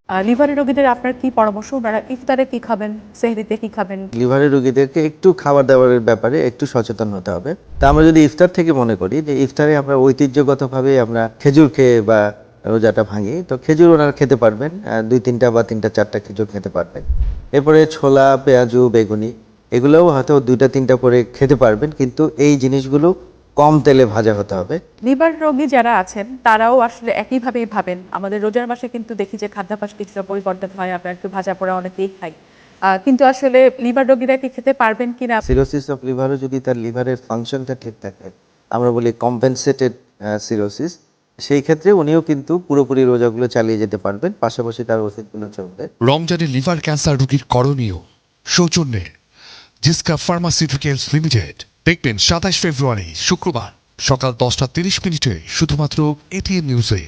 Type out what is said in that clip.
লিভারের রোগীদের আপনার কি পরামর্শ? উনারা ইফতারে কি খাবেন? সেহরিতে কি খাবেন? লিভারের রোগীদেরকে একটু খাবার-দাবারের ব্যাপারে একটু সচেতন হতে হবে। তা আমরা যদি ইফতার থেকে মনে করি যে ইফতারে আমরা ঐতিহ্যগতভাবে আমরা খেজুর খেয়ে বা রোজাটা ভাঙি। তো খেজুর ওনারা খেতে পারবেন। ২-৩ টা বা ৩ টা ৪ টা খেজুর খেতে পারবেন। এরপরে ছোলা, পেঁয়াজু, বেগুনি এগুলোও হয়তো ২ টা ৩ টা করে খেতে পারবেন। কিন্তু এই জিনিসগুলো কম তেলে ভাজা হতে হবে। লিভার রোগী যারা আছেন তারাও আসলে একইভাবেই ভাবেন। আমাদের রোজার মাসে কিন্তু দেখি যে খাদ্যাভ্যাস কিছুটা পরিবর্তন হয়। আমরা একটু ভাজা পোড়া অনেকেই খাই। কিন্তু আসলে লিভার রোগীরা কি খেতে পারবেন কিনা? সিরোসিস অফ লিভারও যদি তার লিভারের ফাংশনটা ঠিক থাকে, আমরা বলি কম্পেনসেটেড সিরোসিস, সেই ক্ষেত্রে উনিও কিন্তু পুরোপুরি রোজাগুলো চালিয়ে যেতে পারবেন। পাশাপাশি তার ওষুধগুলো চলবে। রমজানে লিভার ক্যান্সার রোগীর করণীয় সৌজন্যে জিসকা ফার্মাসিউটিক্যালস লিমিটেড। দেখবেন ২৭ ফেব্রুয়ারি শুক্রবার সকাল ১০টা ৩০ মিনিটে শুধুমাত্র এটিএন নিউজে।